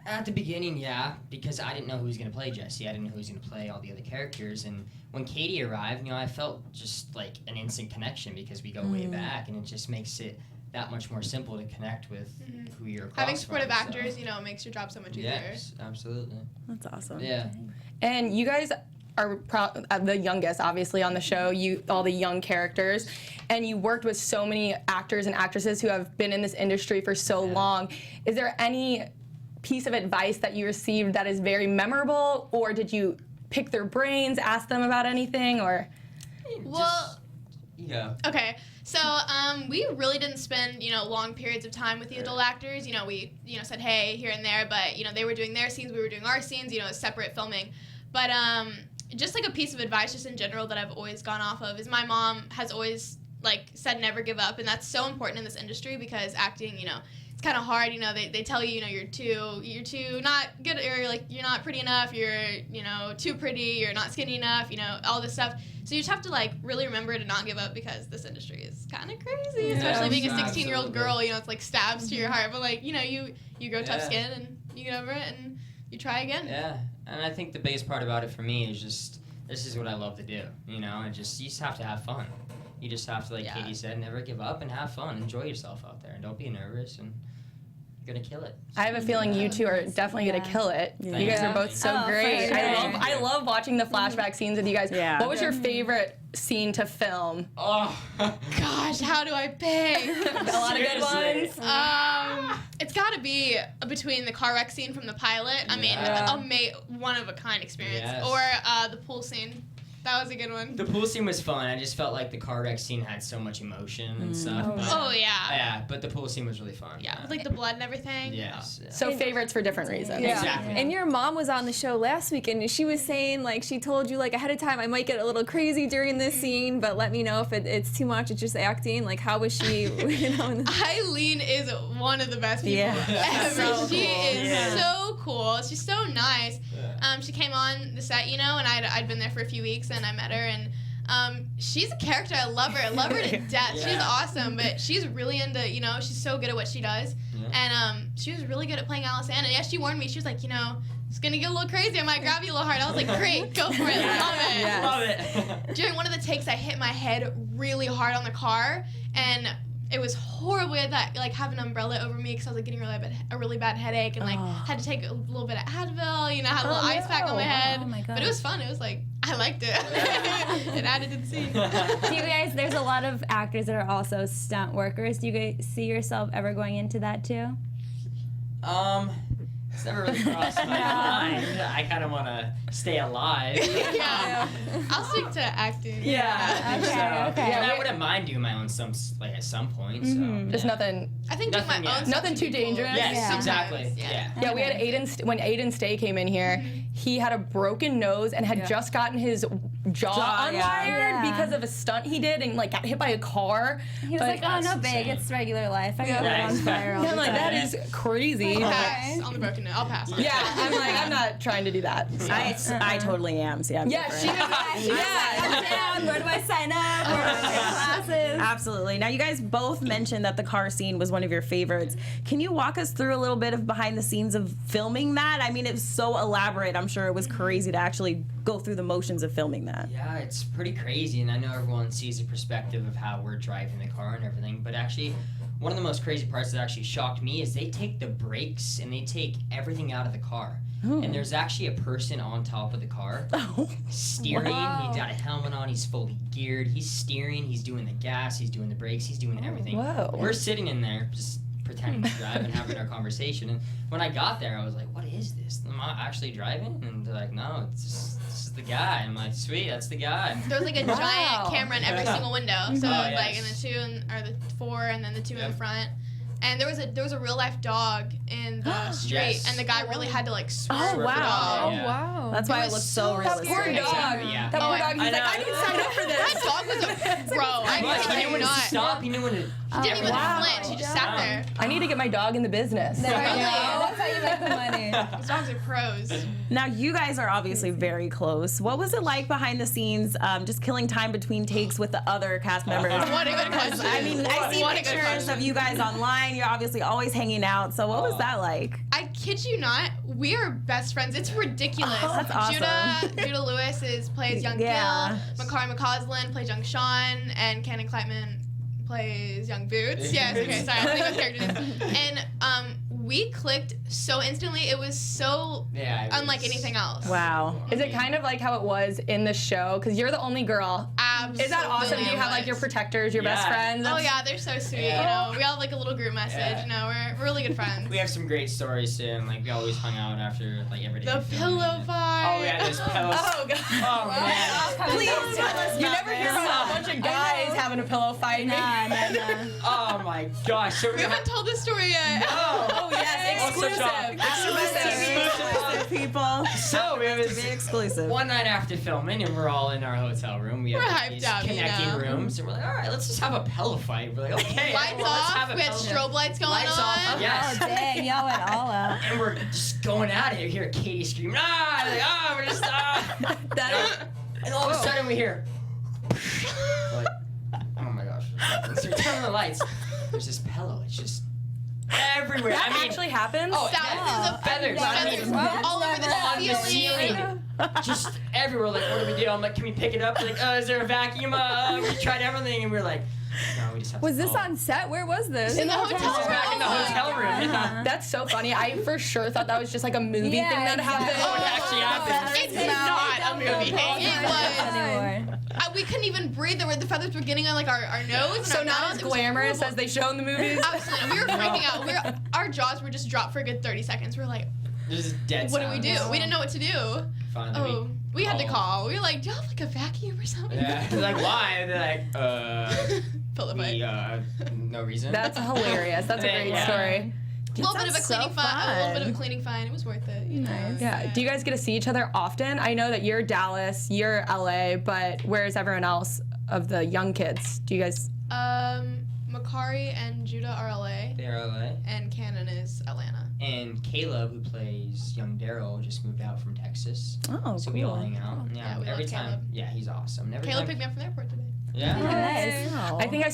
At the beginning, yeah, because I didn't know who was gonna play Jesse. I didn't know who was gonna play all the other characters. And when Katie arrived, I felt just like an instant connection because we go way back, and it just makes it that much more simple to connect with who you're across Having supportive from, actors, makes your job so much easier. Yes, absolutely. That's awesome. Yeah. And you guys are the youngest, obviously, on the show. All the young characters, and you worked with so many actors and actresses who have been in this industry for so long. Is there any piece of advice that you received that is very memorable, or did you pick their brains, ask them about anything, or? Well, Yeah. okay. So we really didn't spend long periods of time with the adult actors. We said hey here and there, but they were doing their scenes, we were doing our scenes. Separate filming. But just like a piece of advice, just in general, that I've always gone off of is my mom has always said never give up, and that's so important in this industry because acting, it's kind of hard. They tell you, you're too not good, or you're not pretty enough. You're too pretty. You're not skinny enough. All this stuff. So you just have to really remember to not give up because this industry is kind of crazy, especially being a 16-year-old girl. It's stabs to your heart, but you grow tough skin and you get over it and you try again. Yeah, and I think the biggest part about it for me is just this is what I love to do, and you just have to have fun. You just have to, like Katie said, never give up and have fun. Enjoy yourself out there and don't be nervous and you're gonna kill it. I have a feeling you two are definitely gonna kill it. Yeah. You guys are both so Oh, for great. sure. I love watching the flashback scenes with you guys. Yeah. What was your favorite scene to film? Oh, Gosh, how do I pick? A lot of good Seriously. ones. It's got to be between the car wreck scene from the pilot. I mean, Yeah. one of a kind experience, Yes. or the pool scene. That was a good one. The pool scene was fun. I just felt like the car wreck scene had so much emotion and stuff. But, Oh yeah. yeah, but the pool scene was really fun. Yeah, with the blood and everything. Yes. Yeah. So favorites for different reasons. Yeah. Exactly. And your mom was on the show last week, and she was saying, she told you, ahead of time, I might get a little crazy during this scene, but let me know if it's too much, it's just acting. How was she, Eileen is one of the best people Yeah. ever. So She cool. is Yeah. so cool. She's so nice. She came on the set, and I'd been there for a few weeks, and I met her, and she's a character. I love her. I love her to death. She's Yeah. awesome, but she's really into, she's so good at what she does. Yeah. And she was really good at playing Alice Ann. And yeah, she warned me. She was like, it's going to get a little crazy. I might grab you a little hard. I was like, great, go for it. Love it. Yeah. Love it. During one of the takes, I hit my head really hard on the car, and it was horrible. I had that like have an umbrella over me because I was like getting a really bad headache and like had to take a little bit of Advil. You know, had a little ice pack on my head. Oh my But it was fun. It was like I liked it. It added to the scene. Do you guys? There's a lot of actors that are also stunt workers. Do you guys see yourself ever going into that too? It's never really crossed my mind. I kind of want to stay alive. Yeah. I'll stick to acting. Yeah. Okay. And I wouldn't mind doing my own stunts like at some point. So Just nothing. I think doing my Nothing, own yeah. stuff Nothing would too be cool. dangerous. yes, Yeah. exactly. Yeah. Yeah, we had when Aiden Stay came in here, he had a broken nose and had just gotten his jaw unwired because of a stunt he did and like got hit by a car. He was But- like, "Oh, no, That's big. insane. It's regular life. I got Yeah, it on fire all Yeah, I'm the like, time." that is crazy. I'll pass on the broken note. I'll pass. Yeah, I'm like, I'm not trying to do that. So. I totally am. See, I'm Yeah, she was different. I'm down. Where do I sign up? Where do I take classes? Absolutely. Now, you guys both mentioned that the car scene was one of your favorites. Can you walk us through a little bit of behind the scenes of filming that? I mean, it was so elaborate. I'm sure it was crazy to actually go through the motions of filming that. Yeah, it's pretty crazy, and I know everyone sees the perspective of how we're driving the car and everything, but actually, one of the most crazy parts that actually shocked me is they take the brakes and they take everything out of the car. And there's actually a person on top of the car steering. He's got a helmet on, he's fully geared, he's steering, he's doing the gas, he's doing the brakes, he's doing everything. Whoa. We're sitting in there just pretending to drive and having our conversation, and when I got there I was like, what is this? Am I actually driving? And they're like, no, it's just, this is the guy. I'm like, sweet, that's the guy. There was like a giant camera in every single window. So yes. like in the two or the four and then the two in the front. And there was a real life dog in the street, Yes. and the guy really had to like swerve Oh, the wow. dog. Yeah. Wow. That's why It it was looks so so scary. realistic. Poor dog. Exactly, yeah. That poor dog. He's I like, know. I didn't sign up for That this. dog was a pro. I He kid knew you when to not. stop, he knew when to... He didn't even flinch. He just sat there. I need to get my dog in the business. There you go. That's how you make the money. These dogs are pros. Now, you guys are obviously very close. What was it like behind the scenes, just killing time between takes with the other cast members? What a good question. I mean, I see What a good pictures question. of you guys online. You're obviously always hanging out. So what was that like? I kid you not, we are best friends. It's ridiculous. Oh, that's awesome. Judah Lewis plays young Yeah. Gil. Makari McCausland plays young Sean, and Cannon Kleitman plays young Boots. Yes, okay, sorry, I'm thinking of character names. And we clicked so instantly. It was so unlike anything else. Wow. Is it kind of like how it was in the show? Because you're the only girl. Absolutely. Is that awesome? Do you have like your protectors, your best Yeah. friends? Oh yeah, they're so sweet. Yeah. You know, we have like a little group message. Yeah. You know, we're really good friends. We have some great stories too, and like we always hung out after like every day. The of filming. pillow fight. Oh yeah, those pillows. Oh god. Oh man. Please tell us You about never hear this. about a bunch of guys having a pillow fight. Nah. Oh my gosh. So We haven't told this story yet. Oh yes, exclusive. Exclusive, people. So it was Be exclusive. one night after filming, and we're all in our hotel room. We We're have hyped these up, you connecting know. rooms, and we're like, all right, let's just have a pillow fight. We're like, okay, Lights well, let's off. have a We had pillow- strobe lights going Lights on. off. Yes. Oh, dang. Y'all went all out. And we're just going at it. You hear Katie screaming, we're just, and all of a sudden we hear, like, oh my gosh. So we turn on the lights. There's this pillow. It's just everywhere. That I mean, actually happens. oh, Thousands of feathers. feathers all over the on the ceiling. ceiling. Just everywhere. Like, what do we do? I'm like, can we pick it up? Like, is there a vacuum? We tried everything, and we were like, no, we just have Was to this call. on set? Where was this? In the hotel This is room. back in the hotel room. Yeah. That's so funny. I for sure thought that was just like a movie Yeah, thing that exactly. happened. Oh, it actually happened. It's not a movie thing. It was. Anymore. We couldn't even breathe. The feathers were getting on like our nose. And So our not mouths. as It was glamorous horrible. as they show in the movies. Absolutely. We were freaking out. Our jaws were just dropped for a good 30 seconds. We were like, Just dead what do we do? silence. We didn't know what to do. Finally, We had to called. call. We were like, do you have like a vacuum or something? Yeah. They're like, why? And they're like, Pillow fight. no reason. That's hilarious. That's a great Yeah. story. A little bit of a sounds so cleaning fine. A little bit of a fun. cleaning fine. It was worth it. You know? Yeah. Do you guys get to see each other often? I know that you're Dallas, you're LA, but where's everyone else of the young kids? Do you guys? Makari and Judah are LA, They're LA. and Cannon is Atlanta. And Caleb, who plays young Daryl, just moved out from Texas. Oh, So we all cool. hang out. Yeah, we every love time. Caleb. Yeah, he's awesome. And every Caleb time, picked me up from the airport today. Yeah. Nice. I think I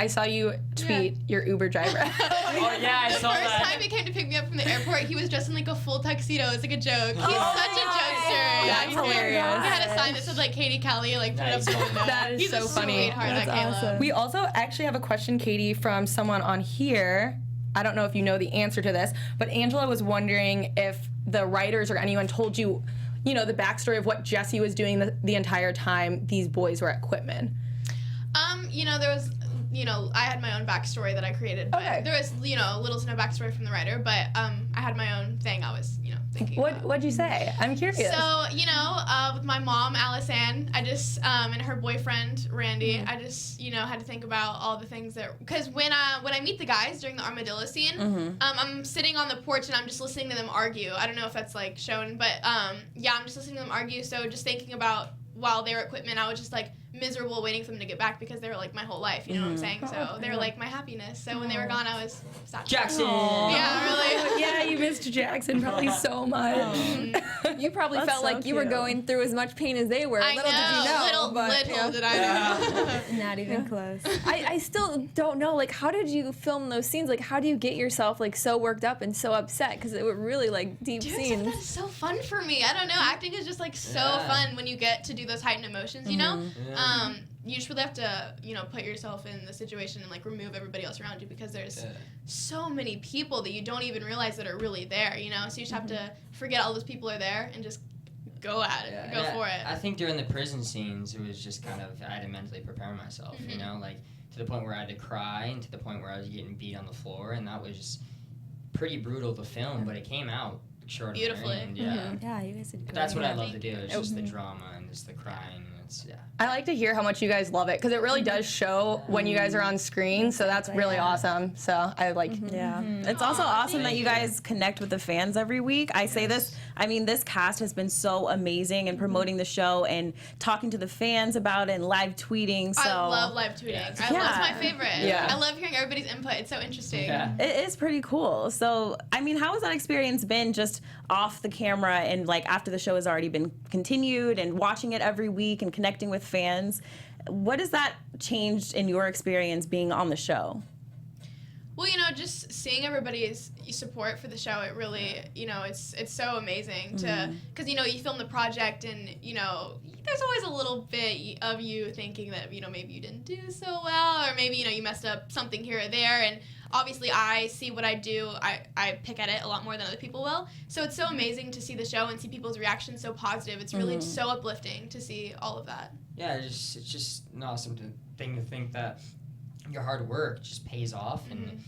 saw you tweet your Uber driver. Oh yeah, I saw First that. time he came to pick me up from the airport, he was dressed in like a full tuxedo. It's like a joke. He's such a jokester. That's hilarious. He had a sign that said like Katie Kelly, like put Nice. up the window. That is He's so a funny. sweetheart, that That's Caleb. awesome. We also actually have a question, Katie, from someone on here. I don't know if you know the answer to this, but Angela was wondering if the writers or anyone told you, the backstory of what Jesse was doing the entire time these boys were at Quitman. There was, I had my own backstory that I created, but Okay. there was, little to no backstory from the writer, but I had my own thing I was, thinking about. What'd you say? I'm curious. So, with my mom, Allison, I just, and her boyfriend, Randy, I just, had to think about all the things that, because when I meet the guys during the armadillo scene, I'm sitting on the porch and I'm just listening to them argue. I don't know if that's, like, shown, but, I'm just listening to them argue, so just thinking about while they were at Quitman, I was just, like, miserable waiting for them to get back because they were, like, my whole life, you know what I'm saying? So they were, like, my happiness. So when they were gone, I was sad. Jackson. Yeah, really. Yeah, you missed Jackson probably so much. You probably That's felt so like you were cute. going through as much pain as they were. I Little did you know. Little did I know. Not even close. I still don't know, like, how did you film those scenes? Like, how do you get yourself, like, so worked up and so upset? Because it were really, like, deep Dude, scenes. that's so fun for me. I don't know. Acting is just, like, so fun when you get to do those heightened emotions, you know? Yeah. You just really have to, put yourself in the situation and, like, remove everybody else around you because there's so many people that you don't even realize that are really there, So you just have to forget all those people are there and just go at it, go for it. I think during the prison scenes, it was just kind of, I had to mentally prepare myself, like to the point where I had to cry and to the point where I was getting beat on the floor, and that was just pretty brutal to film, but it came out extraordinary. Beautifully. And, Yeah, you guys did great. That's what I love to do, is just the drama and just the crying. I like to hear how much you guys love it because it really does show when you guys are on screen, so that's really awesome. So I like. Yeah. It's also awesome that you guys connect with the fans every week. I say this, this cast has been so amazing in promoting the show and talking to the fans about it and live tweeting. So I love live tweeting. That's my favorite. Yeah. I love hearing everybody's input. It's so interesting. Yeah. it is pretty cool. So, how has that experience been just off the camera and like after the show has already been continued and watching it every week and connecting with fans? What has that changed in your experience being on the show? Well, just seeing everybody's support for the show, it really, it's so amazing to, because, you film the project and, there's always a little bit of you thinking that, maybe you didn't do so well or maybe, you messed up something here or there. And obviously I see what I do, I pick at it a lot more than other people will. So it's so amazing to see the show and see people's reactions so positive. It's really so uplifting to see all of that. Yeah, it's just an awesome thing to think that your hard work just pays off and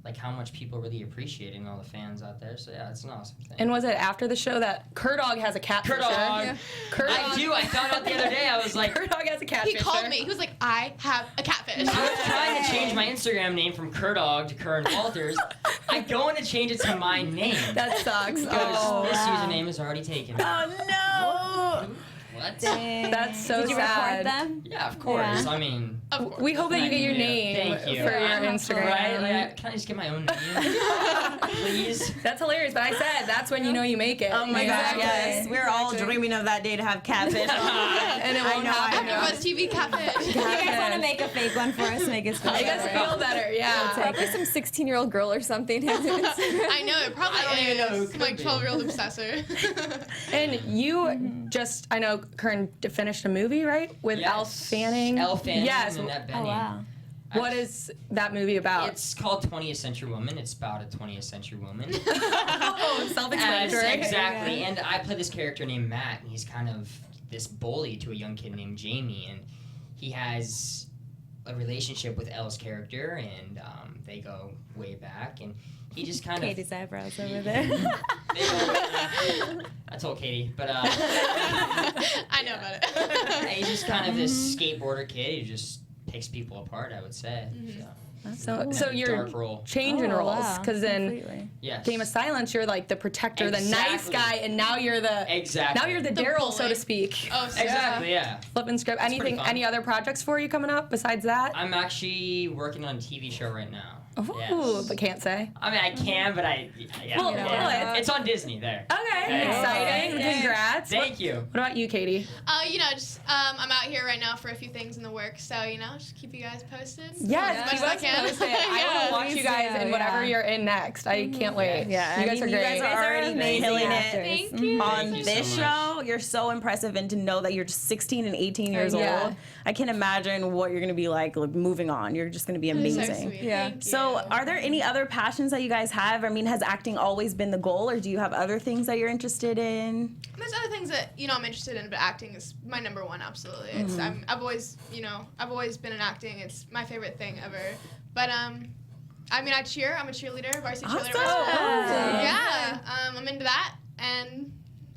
like how much people really appreciate it and all the fans out there. So yeah, it's an awesome thing. And was it after the show that Curdog has a catfisher? Curdog. I do. I found out the other day. I was like, Curdog has a catfisher. He called me. He was like, I have a catfish. I was trying to change my Instagram name from Curdog to Curran Walters. I go in to change it to my name. That sucks. This Oh, username is already taken. no! What? that's so Did you sad. report them? Yeah, of course. Yeah. I mean, Of course. We hope that you get your name Thank you. for your Instagram. Right? Like, can I just get my own name? Please? That's hilarious, but I said that's when you know you make it. Oh my Exactly. God, yes. We're all dreaming of that day to have catfish on. And it won't happen. AfterBuzz TV catfish. You guys want to make a fake one for us? Make us feel Make us better. feel better, yeah. Probably some 16-year-old girl or something. I know, it probably I don't even know who is. could Like be. 12-year-old obsessor. And you just, I know Curran finished a movie, right? With Elle Fanning. Elle Fanning Yes. and Annette Oh Bening. wow. What is that movie about? It's called 20th Century Woman. It's about a 20th century woman. Oh, self-explanatory. Exactly. And I play this character named Matt, and he's kind of this bully to a young kid named Jamie, and he has a relationship with Elle's character, and they go way back, and he just kind Katie's eyebrows over there. I told Katie, but I know about it. he's just kind of this skateboarder kid who just picks people apart, I would say. So you're Dark role. changing Oh, roles, wow. because in Completely. Yes. Game of Silence, you're like the protector, the nice Exactly. guy, and now you're the Exactly. now you're the Daryl, so bully. to speak. Oh, so Exactly, yeah. Flipping script. pretty Anything? fun. Any other projects for you coming up besides that? I'm actually working on a TV show right now. Ooh, but can't say. I mean, I can, but it's on Disney there. Okay, exciting. Congrats. Thank you. What about you, Katie? Just I'm out here right now for a few things in the works, so just keep you guys posted. Yes, as much as I can. I want to watch you guys in whatever you're in next. I can't wait. Yeah, you guys are great. You guys are already killing it. Thank you. On Thank you this so much. show, you're so impressive, and to know that you're just 16 and 18 years old, I can't imagine what you're gonna be like moving on. You're just gonna be amazing. So sweet. Yeah. Thank So, you. are there any other passions that you guys have? I mean, has acting always been the goal, or do you have other things that you're interested in? There's other things that I'm interested in, but acting is my number one. Absolutely, it's I've always been in acting. It's my favorite thing ever. But I cheer. I'm a cheerleader, varsity cheerleader. Yeah, I'm into that and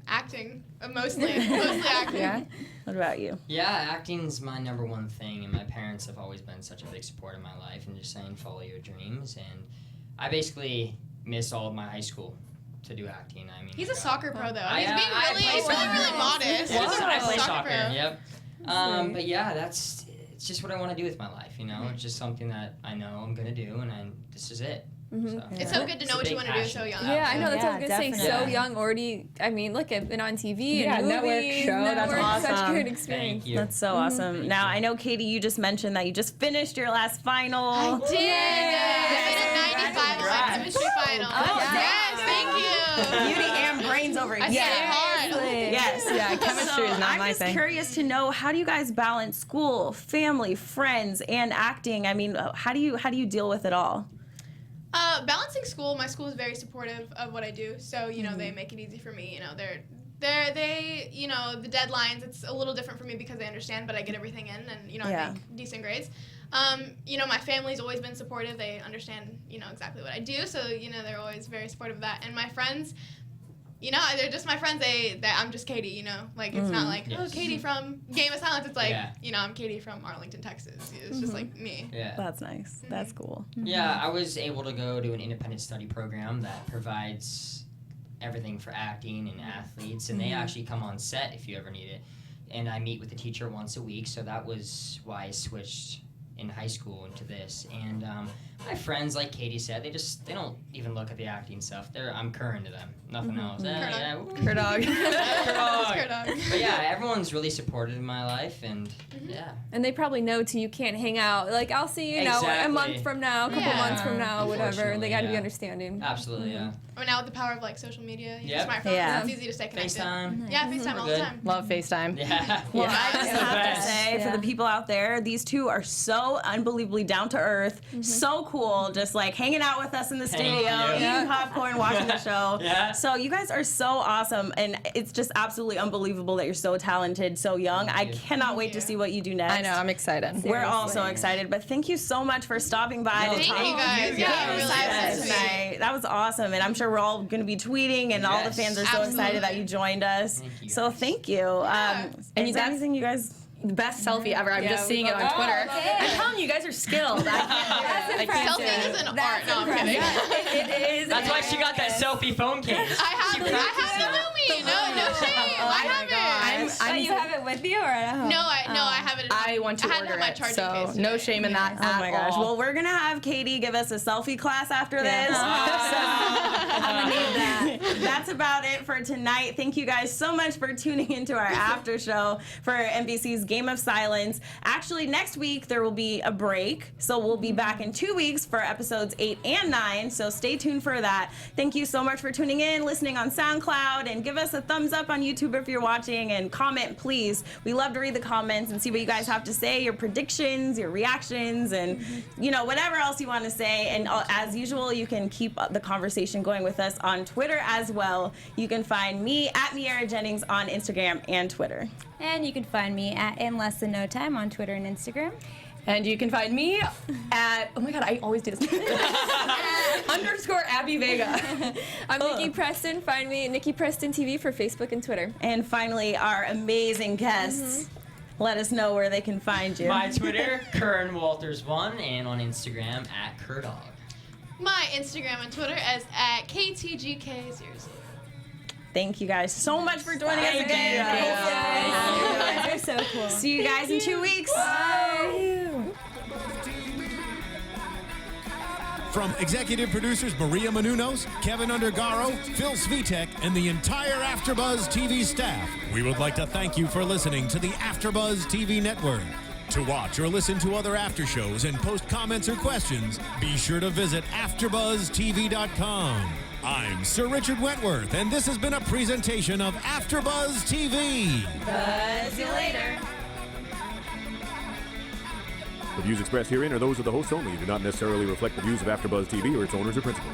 acting mostly acting. Yeah. What about you? Yeah, acting's my number one thing, and my parents have always been such a big support in my life and just saying follow your dreams. And I basically missed all of my high school to do acting. I mean, He's a soccer pro though. I He's play really modest. Yeah, He's a I play soccer soccer. pro. Yep. But yeah, it's just what I want to do with my life. It's just something that I know I'm gonna do, and this is it. So, It's so good to know what you want to do so young. Yeah, I know. That's what I was gonna say. So definitely. young, already. I mean, look, I've been on TV Yeah, and network movies. show, that's Such awesome. great experience. Thank you. That's so awesome. Now, I know, Katie, you just mentioned that you just finished your last final. I did. I made a 95 on my chemistry final. Yes, thank you. Beauty and brains over I here. studied hard. Yes. Yeah, chemistry is not I'm my just thing. curious to know, how do you guys balance school, family, friends, and acting? I mean, how do you deal with it all? Balancing school, my school is very supportive of what I do, so they make it easy for me. They the deadlines. It's a little different for me because they understand, but I get everything in, and I make decent grades. My family's always been supportive. They understand exactly what I do, so they're always very supportive of that. And my friends, they're just my friends. I'm just Katie. It's not like Katie from Game of Silence. It's like I'm Katie from Arlington, Texas. It's just like me. Yeah. That's nice. That's cool. Yeah, I was able to go to an independent study program that provides everything for acting and athletes, and they actually come on set if you ever need it. And I meet with the teacher once a week, so that was why I switched in high school into this. And my friends, like Katie said, they don't even look at the acting stuff. I'm Curran to them, nothing else. Her dog. But yeah, everyone's really supportive in my life, and yeah. And they probably know too. You can't hang out. Like I'll see you, a Exactly. month from now, a couple Yeah. months from now, whatever. They got to be yeah. understanding. Absolutely, yeah. Or now with the power of social media, Yep. smartphones, Yeah. it's easy to stay connected. FaceTime. Yeah, FaceTime We're all the good. time. Love FaceTime. Yeah. Well, Yeah. I just It's the have to best. say, for the people out there, these two are so unbelievably down to earth, so cool, just like hanging out with us in the studio, you. eating popcorn, watching the show. Yeah. So you guys are so awesome, and it's just absolutely unbelievable that you're so talented, so young. I you. cannot wait to see what you do next. I know, I'm excited. We're all so excited, but thank you so much for stopping by to Thank talk you guys. you Yeah, guys. really Yes, nice. tonight. That was awesome, and I'm sure we're all going to be tweeting, and all the Yes. fans are so excited that you joined us. Thank you, So guys. thank you. And Is you there guys- anything you guys? The best selfie ever. I'm just seeing it on Twitter. I'm telling you, you guys are skilled. I can't do Selfing it. is an art. No, I'm kidding. It is. That's why she got that selfie phone case. I have the movie. No shame. I have it. You have it with you or at home? No, I have it. I want to I had order my it, charging so case no today. shame in that Oh at my gosh. all. Well, we're going to have Katie give us a selfie class after this. I'm gonna need that. That's about it for tonight. Thank you guys so much for tuning into our after show for NBC's Game of Silence. Actually, next week there will be a break, so we'll be back in 2 weeks for episodes 8 and 9, so stay tuned for that. Thank you so much for tuning in, listening on SoundCloud, and give us a thumbs up on YouTube if you're watching, and comment, please. We love to read the comments and see what you guys have to say, your predictions, your reactions, and whatever else you want to say. And as usual, you can keep the conversation going with us on Twitter as well. You can find me at Miaira Jennings on Instagram and Twitter. And you can find me at In Less Than No Time on Twitter and Instagram. And you can find me at, oh my god, I always do this. _ Abby Vega. I'm Nikki Preston. Find me at Nikki Preston TV for Facebook and Twitter. And finally, our amazing guests. Let us know where they can find you. My Twitter, Curran Walters 1, and on Instagram at Curdog. My Instagram and Twitter is at KTGK00. Thank you guys so much for joining us Thank again. you. You guys are so cool. See you guys in 2 weeks. Bye. From executive producers Maria Menounos, Kevin Undergaro, Phil Svitek, and the entire AfterBuzz TV staff, we would like to thank you for listening to the AfterBuzz TV network. To watch or listen to other after shows and post comments or questions, be sure to visit AfterBuzzTV.com. I'm Sir Richard Wentworth, and this has been a presentation of AfterBuzz TV. Buzz you later. The views expressed herein are those of the hosts only and do not necessarily reflect the views of AfterBuzz TV or its owners or principals.